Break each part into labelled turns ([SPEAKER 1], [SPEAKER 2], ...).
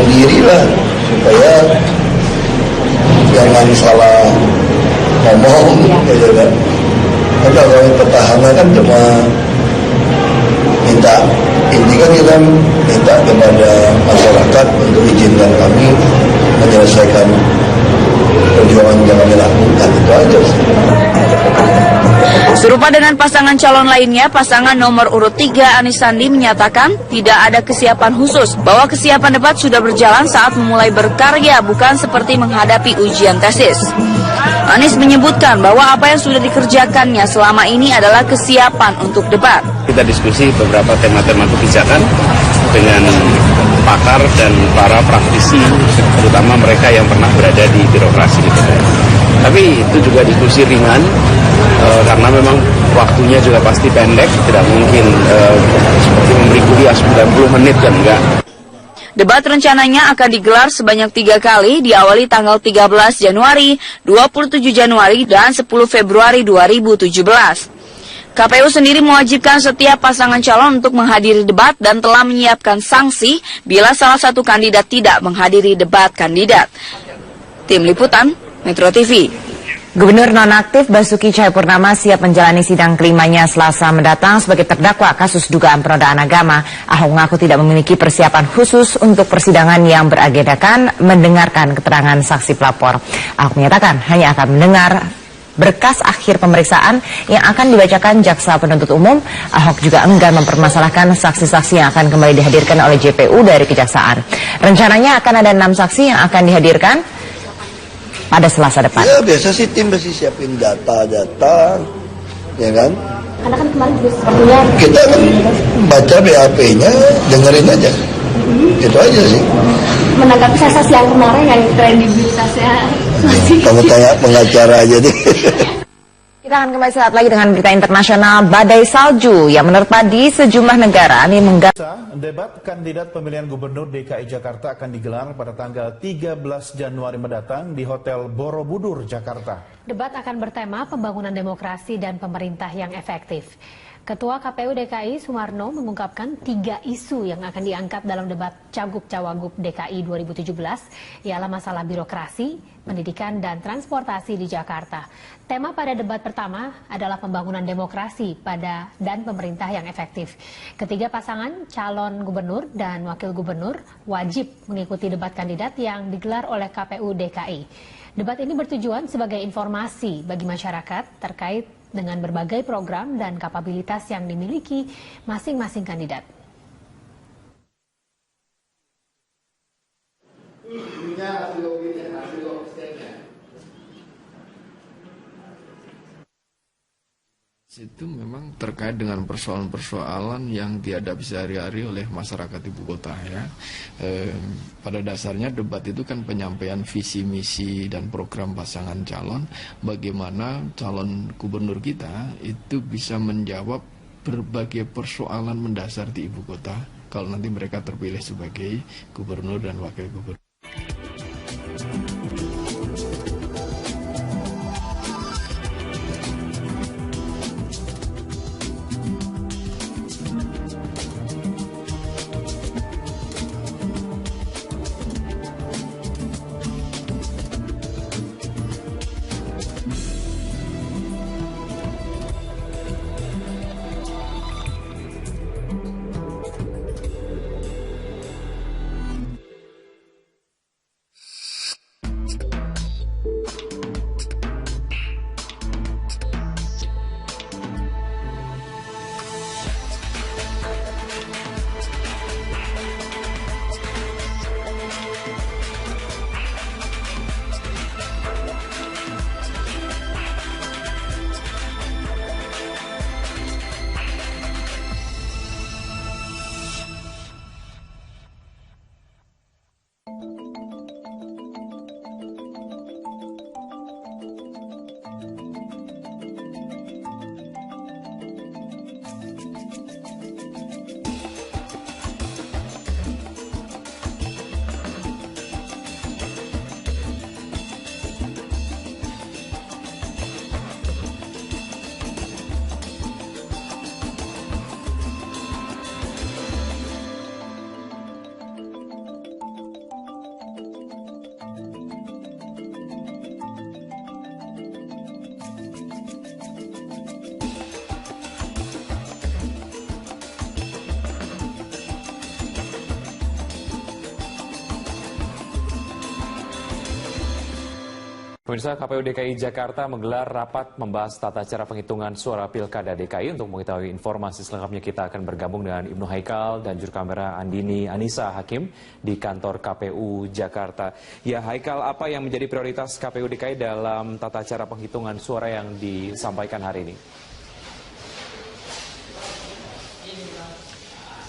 [SPEAKER 1] diri lah supaya jangan salah ngomong gitu kan. Karena kalau petahana kan cuma minta, ini kan kita minta kepada masyarakat untuk izinkan kami menyelesaikan perjuangan yang kami lakukan, itu aja sih.
[SPEAKER 2] Serupa dengan pasangan calon lainnya, pasangan nomor urut 3 Anies Sandi menyatakan tidak ada kesiapan khusus, bahwa kesiapan debat sudah berjalan saat memulai berkarya, bukan seperti menghadapi ujian tesis. Anies menyebutkan bahwa apa yang sudah dikerjakannya selama ini adalah kesiapan untuk debat.
[SPEAKER 3] Kita diskusi beberapa tema-tema kebijakan dengan pakar dan para praktisi, terutama mereka yang pernah berada di birokrasi gitu. Tapi itu juga diskusi ringan, karena memang waktunya juga pasti pendek, tidak mungkin seperti memberi kuliah 90 menit kan enggak.
[SPEAKER 2] Debat rencananya akan digelar sebanyak 3 kali, diawali tanggal 13 Januari, 27 Januari, dan 10 Februari 2017. KPU sendiri mewajibkan setiap pasangan calon untuk menghadiri debat dan telah menyiapkan sanksi bila salah satu kandidat tidak menghadiri debat kandidat. Tim Liputan, Metro TV.
[SPEAKER 4] Gubernur nonaktif Basuki Cahayapurnama siap menjalani sidang kelimanya Selasa mendatang sebagai terdakwa kasus dugaan penodaan agama. Ahok mengaku tidak memiliki persiapan khusus untuk persidangan yang beragendakan mendengarkan keterangan saksi pelapor. Ahok menyatakan hanya akan mendengar berkas akhir pemeriksaan yang akan dibacakan jaksa penuntut umum. Ahok juga enggan mempermasalahkan saksi-saksi yang akan kembali dihadirkan oleh JPU dari kejaksaan. Rencananya akan ada 6 saksi yang akan dihadirkan pada Selasa depan.
[SPEAKER 1] Ya biasa sih tim masih siapin data-data, ya kan?
[SPEAKER 5] Karena kan kemarin juga sepertinya
[SPEAKER 1] kita kan baca BAP-nya, dengerin aja. Itu aja sih.
[SPEAKER 5] Menanggapi kasasi yang kemarin yang kredibilitasnya masih
[SPEAKER 1] Kamu tanya pengacara aja deh.
[SPEAKER 4] Kita akan kembali saat lagi dengan berita internasional. Badai salju yang menerpa di sejumlah negara ini mengganggu.
[SPEAKER 6] Debat kandidat pemilihan gubernur DKI Jakarta akan digelar pada tanggal 13 Januari mendatang di Hotel Borobudur, Jakarta.
[SPEAKER 7] Debat akan bertema pembangunan demokrasi dan pemerintah yang efektif. Ketua KPU DKI Sumarno mengungkapkan 3 isu yang akan diangkat dalam debat Cagup-Cawagup DKI 2017, ialah masalah birokrasi, pendidikan, dan transportasi di Jakarta. Tema pada debat pertama adalah pembangunan demokrasi dan pemerintah yang efektif. Ketiga pasangan calon gubernur dan wakil gubernur wajib mengikuti debat kandidat yang digelar oleh KPU DKI. Debat ini bertujuan sebagai informasi bagi masyarakat terkait dengan berbagai program dan kapabilitas yang dimiliki masing-masing kandidat.
[SPEAKER 8] Itu memang terkait dengan persoalan-persoalan yang dihadapi sehari-hari oleh masyarakat ibu kota ya. Pada dasarnya debat itu kan penyampaian visi misi dan program pasangan calon, bagaimana calon gubernur kita itu bisa menjawab berbagai persoalan mendasar di ibu kota kalau nanti mereka terpilih sebagai gubernur dan wakil gubernur.
[SPEAKER 9] Pemirsa, KPU DKI Jakarta menggelar rapat membahas tata cara penghitungan suara Pilkada DKI. Untuk mengetahui informasi selengkapnya kita akan bergabung dengan Ibnu Haikal dan juru kamera Andini Anissa Hakim di kantor KPU Jakarta. Ya, Haikal, apa yang menjadi prioritas KPU DKI dalam tata cara penghitungan suara yang disampaikan hari ini?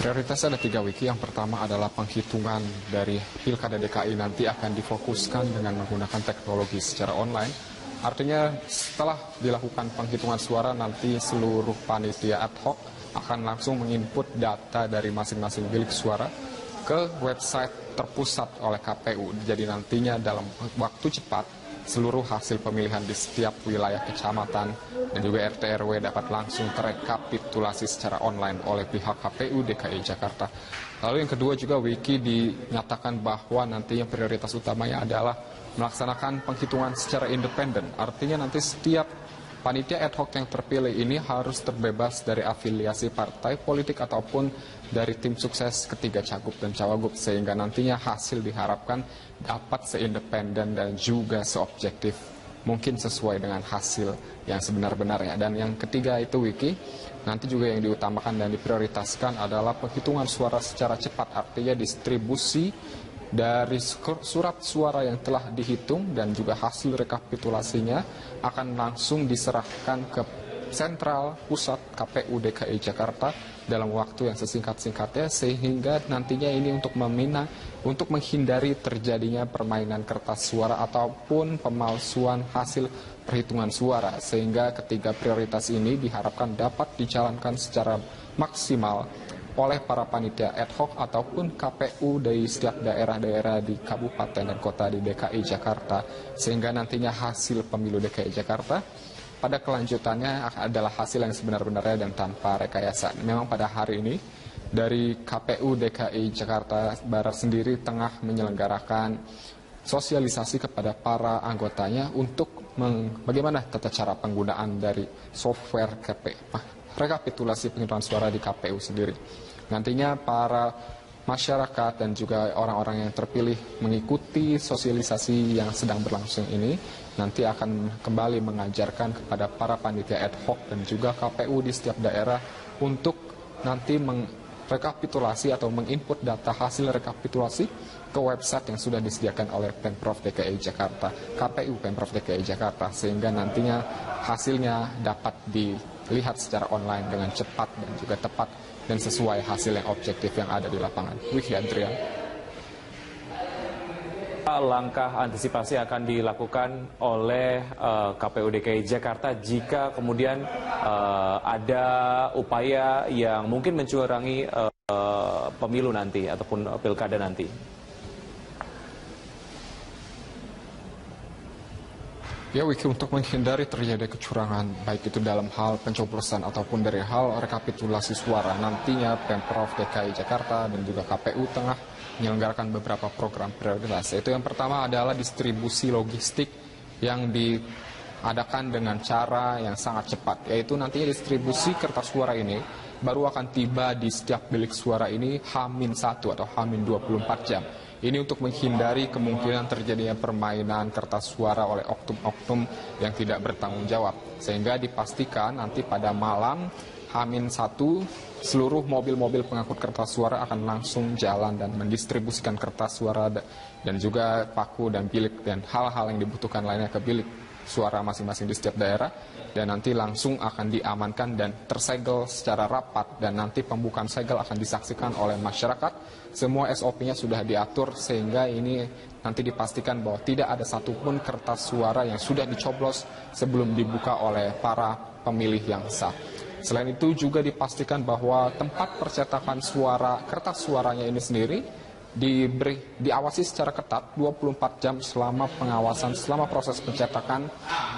[SPEAKER 10] Prioritasnya ada 3 wiki. Yang pertama adalah penghitungan dari Pilkada DKI nanti akan difokuskan dengan menggunakan teknologi secara online. Artinya setelah dilakukan penghitungan suara nanti seluruh panitia ad hoc akan langsung menginput data dari masing-masing bilik suara ke website terpusat oleh KPU. Jadi nantinya dalam waktu cepat seluruh hasil pemilihan di setiap wilayah kecamatan dan juga RT RW dapat langsung terekapitulasi secara online oleh pihak KPU DKI Jakarta. Lalu yang kedua juga wiki dinyatakan bahwa nantinya prioritas utamanya adalah melaksanakan penghitungan secara independen. Artinya nanti setiap panitia ad hoc yang terpilih ini harus terbebas dari afiliasi partai politik ataupun dari tim sukses ketiga cagup dan cawagup, sehingga nantinya hasil diharapkan dapat seindependen dan juga seobjektif mungkin sesuai dengan hasil yang sebenar-benarnya. Dan yang ketiga itu wiki, nanti juga yang diutamakan dan diprioritaskan adalah penghitungan suara secara cepat, artinya distribusi dari surat suara yang telah dihitung dan juga hasil rekapitulasinya akan langsung diserahkan ke sentral pusat KPU DKI Jakarta dalam waktu yang sesingkat-singkatnya, sehingga nantinya ini untuk menghindari terjadinya permainan kertas suara ataupun pemalsuan hasil perhitungan suara, sehingga ketiga prioritas ini diharapkan dapat dijalankan secara maksimal oleh para panitia ad hoc ataupun KPU dari setiap daerah-daerah di kabupaten dan kota di DKI Jakarta, sehingga nantinya hasil pemilu DKI Jakarta pada kelanjutannya adalah hasil yang sebenar-benarnya dan tanpa rekayasa. Memang pada hari ini dari KPU DKI Jakarta Barat sendiri tengah menyelenggarakan sosialisasi kepada para anggotanya untuk bagaimana tata cara penggunaan dari software rekapitulasi penghitungan suara di KPU sendiri. Nantinya para masyarakat dan juga orang-orang yang terpilih mengikuti sosialisasi yang sedang berlangsung ini nanti akan kembali mengajarkan kepada para panitia ad hoc dan juga KPU di setiap daerah untuk nanti rekapitulasi atau menginput data hasil rekapitulasi ke website yang sudah disediakan oleh Pemprov DKI Jakarta, KPU Pemprov DKI Jakarta, sehingga nantinya hasilnya dapat dilihat secara online dengan cepat dan juga tepat dan sesuai hasil yang objektif yang ada di lapangan. Wiki Adrian.
[SPEAKER 9] Langkah antisipasi akan dilakukan oleh KPU DKI Jakarta jika kemudian ada upaya yang mungkin mencurangi pemilu nanti ataupun pilkada nanti.
[SPEAKER 10] Ya, Wiki, untuk menghindari terjadi kecurangan baik itu dalam hal pencoblosan ataupun dari hal rekapitulasi suara, nantinya Pemprov DKI Jakarta dan juga KPU tengah menyelenggarakan beberapa program prioritas. Itu yang pertama adalah distribusi logistik yang diadakan dengan cara yang sangat cepat, yaitu nantinya distribusi kertas suara ini baru akan tiba di setiap bilik suara ini H-1 atau H-24 jam. Ini untuk menghindari kemungkinan terjadinya permainan kertas suara oleh oknum-oknum yang tidak bertanggung jawab. Sehingga dipastikan nanti pada malam H-1 seluruh mobil-mobil pengangkut kertas suara akan langsung jalan dan mendistribusikan kertas suara dan juga paku dan bilik dan hal-hal yang dibutuhkan lainnya ke bilik suara masing-masing di setiap daerah, dan nanti langsung akan diamankan dan tersegel secara rapat, dan nanti pembukaan segel akan disaksikan oleh masyarakat. Semua SOP-nya sudah diatur sehingga ini nanti dipastikan bahwa tidak ada satupun kertas suara yang sudah dicoblos sebelum dibuka oleh para pemilih yang sah. Selain itu juga dipastikan bahwa tempat percetakan suara, kertas suaranya ini sendiri diawasi secara ketat 24 jam selama pengawasan, selama proses pencetakan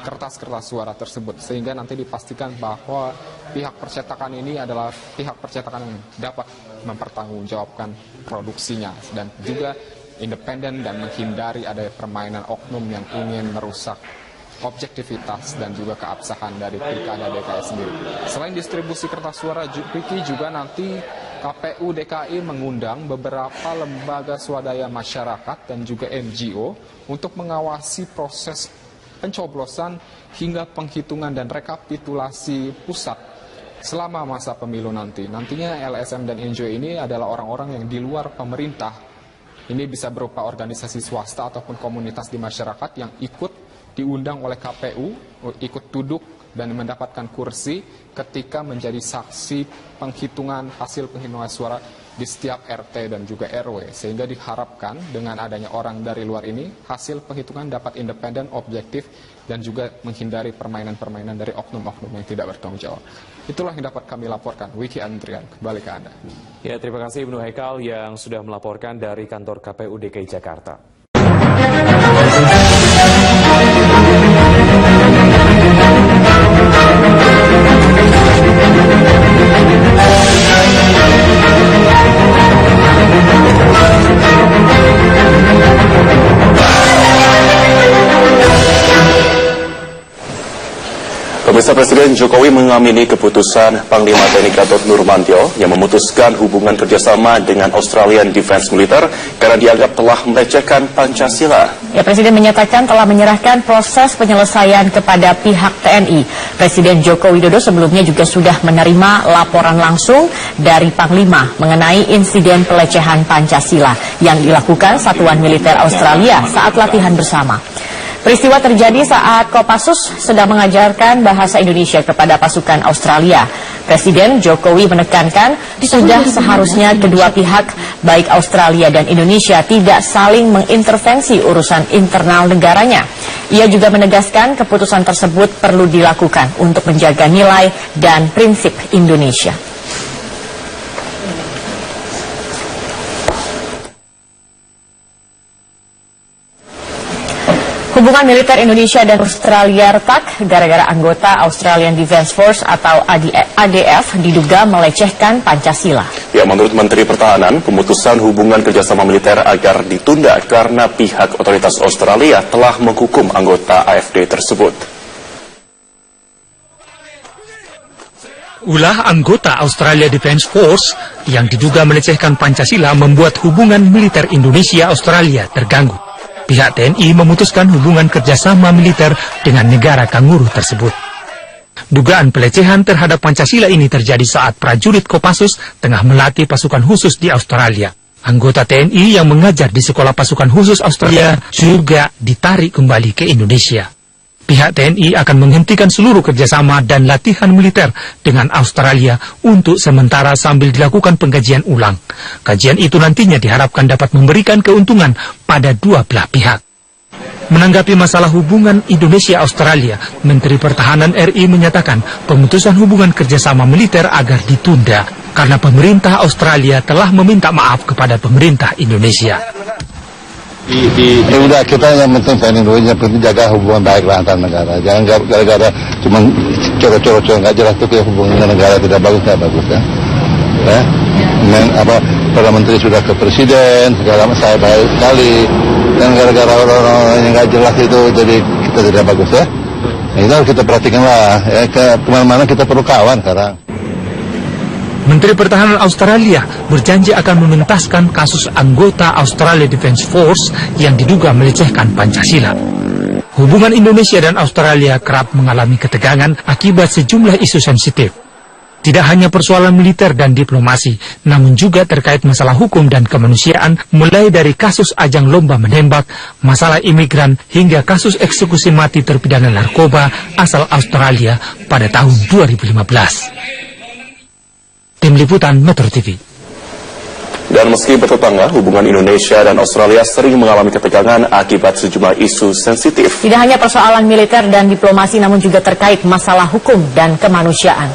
[SPEAKER 10] kertas-kertas suara tersebut, sehingga nanti dipastikan bahwa pihak percetakan ini adalah pihak percetakan yang dapat mempertanggungjawabkan produksinya dan juga independen dan menghindari ada permainan oknum yang ingin merusak objektivitas dan juga keabsahan dari Pilkada DKI sendiri. Selain distribusi kertas suara, Wiki juga nanti KPU DKI mengundang beberapa lembaga swadaya masyarakat dan juga NGO untuk mengawasi proses pencoblosan hingga penghitungan dan rekapitulasi pusat selama masa pemilu nanti. Nantinya LSM dan NGO ini adalah orang-orang yang di luar pemerintah. Ini bisa berupa organisasi swasta ataupun komunitas di masyarakat yang ikut diundang oleh KPU, ikut duduk dan mendapatkan kursi ketika menjadi saksi penghitungan hasil penghitungan suara di setiap RT dan juga RW. Sehingga diharapkan dengan adanya orang dari luar ini, hasil penghitungan dapat independen, objektif, dan juga menghindari permainan-permainan dari oknum-oknum yang tidak bertanggung jawab. Itulah yang dapat kami laporkan. Wiki Andrian, kembali ke Anda.
[SPEAKER 9] Ya, terima kasih Ibnu Haikal yang sudah melaporkan dari kantor KPU DKI Jakarta.
[SPEAKER 11] Pemirsa, Presiden Jokowi mengamini keputusan Panglima TNI Gatot Nurmantio yang memutuskan hubungan kerjasama dengan Australian Defence Militer karena dianggap telah melecehkan Pancasila.
[SPEAKER 4] Ya, Presiden menyatakan telah menyerahkan proses penyelesaian kepada pihak TNI. Presiden Joko Widodo sebelumnya juga sudah menerima laporan langsung dari Panglima mengenai insiden pelecehan Pancasila yang dilakukan Satuan Militer Australia saat latihan bersama. Peristiwa terjadi saat Kopassus sedang mengajarkan bahasa Indonesia kepada pasukan Australia. Presiden Jokowi menekankan sudah seharusnya kedua pihak, baik Australia dan Indonesia, tidak saling mengintervensi urusan internal negaranya. Ia juga menegaskan keputusan tersebut perlu dilakukan untuk menjaga nilai dan prinsip Indonesia. Hubungan militer Indonesia dan Australia retak gara-gara anggota Australian Defence Force atau ADF diduga melecehkan Pancasila.
[SPEAKER 11] Ya, menurut Menteri Pertahanan, pemutusan hubungan kerjasama militer agar ditunda karena pihak otoritas Australia telah menghukum anggota AFD tersebut.
[SPEAKER 12] Ulah anggota Australia Defence Force yang diduga melecehkan Pancasila membuat hubungan militer Indonesia-Australia terganggu. Pihak TNI memutuskan hubungan kerjasama militer dengan negara kanguru tersebut. Dugaan pelecehan terhadap Pancasila ini terjadi saat prajurit Kopassus tengah melatih pasukan khusus di Australia. Anggota TNI yang mengajar di Sekolah Pasukan Khusus Australia juga ditarik kembali ke Indonesia. Pihak TNI akan menghentikan seluruh kerjasama dan latihan militer dengan Australia untuk sementara sambil dilakukan pengkajian ulang. Kajian itu nantinya diharapkan dapat memberikan keuntungan pada dua belah pihak. Menanggapi masalah hubungan Indonesia-Australia, Menteri Pertahanan RI menyatakan pemutusan hubungan kerjasama militer agar ditunda karena pemerintah Australia telah meminta maaf kepada pemerintah Indonesia.
[SPEAKER 1] Ya udah, kita yang penting planning dulu, yang penting jaga hubungan baik lah antar negara. Jangan gara-gara cuma coro-coro nggak jelas tuh kayak hubungan negara tidak bagus ya. Para menteri sudah ke presiden, segala saya baik sekali. Dan gara-gara orang-orang yang nggak jelas itu jadi kita tidak bagus ya. Nah, itu harus kita perhatikan lah. Ya, kemana-mana kita perlu kawan sekarang.
[SPEAKER 12] Menteri Pertahanan Australia berjanji akan menuntaskan kasus anggota Australia Defence Force yang diduga melecehkan Pancasila. Hubungan Indonesia dan Australia kerap mengalami ketegangan akibat sejumlah isu sensitif. Tidak hanya persoalan militer dan diplomasi, namun juga terkait masalah hukum dan kemanusiaan, mulai dari kasus ajang lomba menembak, masalah imigran, hingga kasus eksekusi mati terpidana narkoba asal Australia pada tahun 2015. Tim Liputan Metro TV.
[SPEAKER 11] Dan meski bertetangga, hubungan Indonesia dan Australia sering mengalami ketegangan akibat sejumlah isu sensitif.
[SPEAKER 4] Tidak hanya persoalan militer dan diplomasi, namun juga terkait masalah hukum dan kemanusiaan.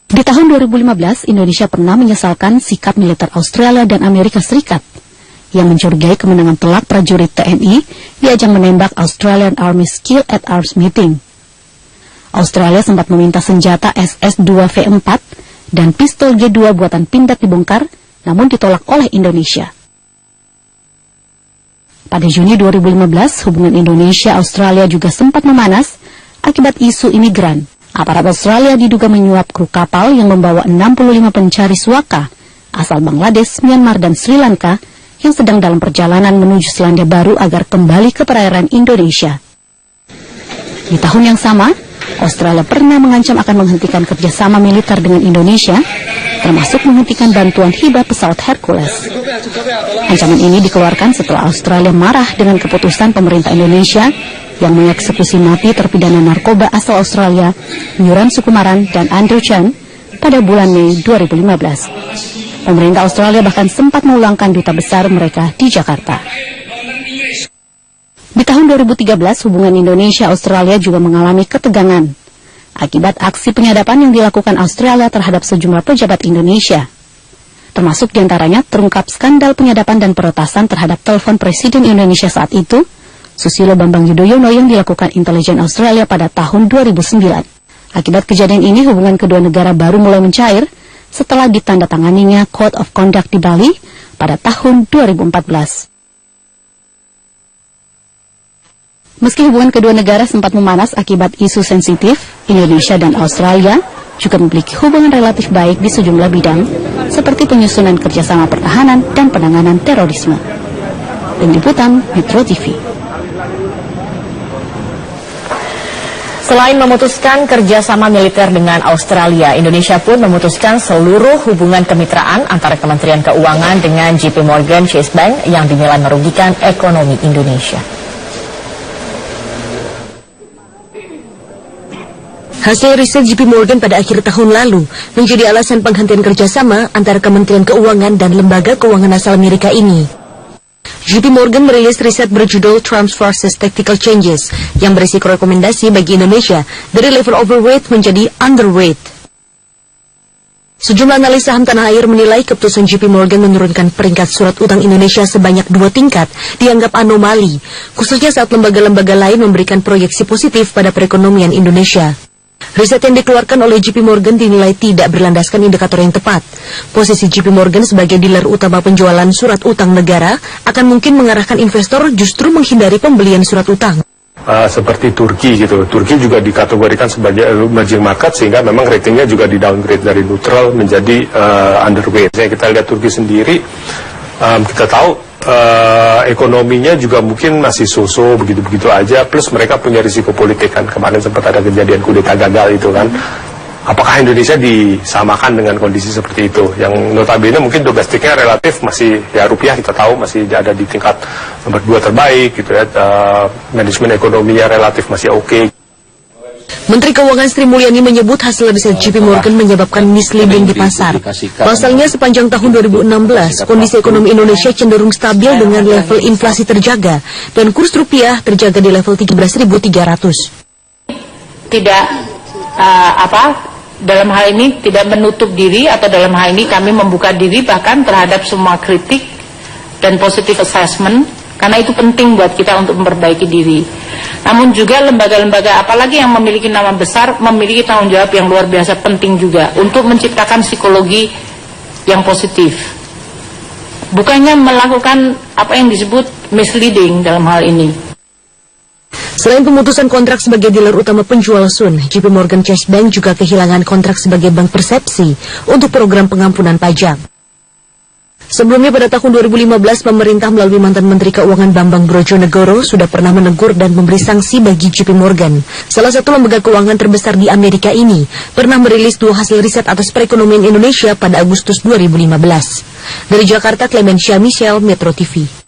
[SPEAKER 13] Di tahun 2015, Indonesia pernah menyesalkan sikap militer Australia dan Amerika Serikat yang mencurigai kemenangan telak prajurit TNI di ajang menembak Australian Army Skill at Arms Meeting. Australia sempat meminta senjata SS-2V4 dan pistol G2 buatan Pindad dibongkar, namun ditolak oleh Indonesia. Pada Juni 2015, hubungan Indonesia-Australia juga sempat memanas akibat isu imigran. Aparat Australia diduga menyuap kru kapal yang membawa 65 pencari suaka asal Bangladesh, Myanmar, dan Sri Lanka yang sedang dalam perjalanan menuju Selandia Baru agar kembali ke perairan Indonesia. Di tahun yang sama, Australia pernah mengancam akan menghentikan kerjasama militer dengan Indonesia, termasuk menghentikan bantuan hibah pesawat Hercules. Ancaman ini dikeluarkan setelah Australia marah dengan keputusan pemerintah Indonesia yang mengeksekusi mati terpidana narkoba asal Australia, Yuran Sukumaran dan Andrew Chan pada bulan Mei 2015. Pemerintah Australia bahkan sempat mengulangkan duta besar mereka di Jakarta. Di tahun 2013, hubungan Indonesia-Australia juga mengalami ketegangan akibat aksi penyadapan yang dilakukan Australia terhadap sejumlah pejabat Indonesia. Termasuk diantaranya terungkap skandal penyadapan dan peretasan terhadap telepon Presiden Indonesia saat itu, Susilo Bambang Yudhoyono, yang dilakukan intelijen Australia pada tahun 2009. Akibat kejadian ini, hubungan kedua negara baru mulai mencair setelah ditandatanganinya Code of Conduct di Bali pada tahun 2014. Meski hubungan kedua negara sempat memanas akibat isu sensitif, Indonesia dan Australia juga memiliki hubungan relatif baik di sejumlah bidang, seperti penyusunan kerjasama pertahanan dan penanganan terorisme. Tim Liputan Metro TV.
[SPEAKER 4] Selain memutuskan kerjasama militer dengan Australia, Indonesia pun memutuskan seluruh hubungan kemitraan antara Kementerian Keuangan dengan JP Morgan Chase Bank yang dinilai merugikan ekonomi Indonesia.
[SPEAKER 14] Hasil riset JP Morgan pada akhir tahun lalu menjadi alasan penghentian kerjasama antara Kementerian Keuangan dan lembaga keuangan asal Amerika ini. JP Morgan merilis riset berjudul Trump versus Tactical Changes yang berisi rekomendasi bagi Indonesia dari level overweight menjadi underweight. Sejumlah analis saham tanah air menilai keputusan JP Morgan menurunkan peringkat surat utang Indonesia sebanyak 2 tingkat dianggap anomali, khususnya saat lembaga-lembaga lain memberikan proyeksi positif pada perekonomian Indonesia. Riset yang dikeluarkan oleh JP Morgan dinilai tidak berlandaskan indikator yang tepat. Posisi JP Morgan sebagai dealer utama penjualan surat utang negara akan mungkin mengarahkan investor justru menghindari pembelian surat utang.
[SPEAKER 15] Seperti Turki gitu. Turki juga dikategorikan sebagai emerging market sehingga memang ratingnya juga di downgrade dari neutral menjadi underweight. Kita lihat Turki sendiri, kita tahu ekonominya juga mungkin masih so-so begitu-begitu aja, plus mereka punya risiko politik kan, kemarin sempat ada kejadian kudeta gagal itu kan. Apakah Indonesia disamakan dengan kondisi seperti itu? Yang notabene mungkin domestiknya relatif masih, ya rupiah kita tahu masih ada di tingkat nomor 2 terbaik gitu ya, manajemen ekonominya relatif masih oke.
[SPEAKER 14] Menteri Keuangan Sri Mulyani menyebut hasil riset JP Morgan menyebabkan misleading di pasar. Pasalnya sepanjang tahun 2016, kondisi ekonomi Indonesia cenderung stabil dengan level inflasi terjaga dan kurs rupiah terjaga di level 13.300.
[SPEAKER 16] Dalam hal ini tidak menutup diri, atau dalam hal ini kami membuka diri bahkan terhadap semua kritik dan positive assessment, karena itu penting buat kita untuk memperbaiki diri. Namun juga lembaga-lembaga apalagi yang memiliki nama besar memiliki tanggung jawab yang luar biasa penting juga untuk menciptakan psikologi yang positif. Bukannya melakukan apa yang disebut misleading dalam hal ini.
[SPEAKER 14] Selain pemutusan kontrak sebagai dealer utama penjual Sun, JP Morgan Chase Bank juga kehilangan kontrak sebagai bank persepsi untuk program pengampunan pajak. Sebelumnya pada tahun 2015, pemerintah melalui mantan Menteri Keuangan Bambang Brojonegoro sudah pernah menegur dan memberi sanksi bagi JP Morgan. Salah satu lembaga keuangan terbesar di Amerika ini pernah merilis 2 hasil riset atas perekonomian Indonesia pada Agustus 2015. Dari Jakarta, Clementia Michelle, Metro TV.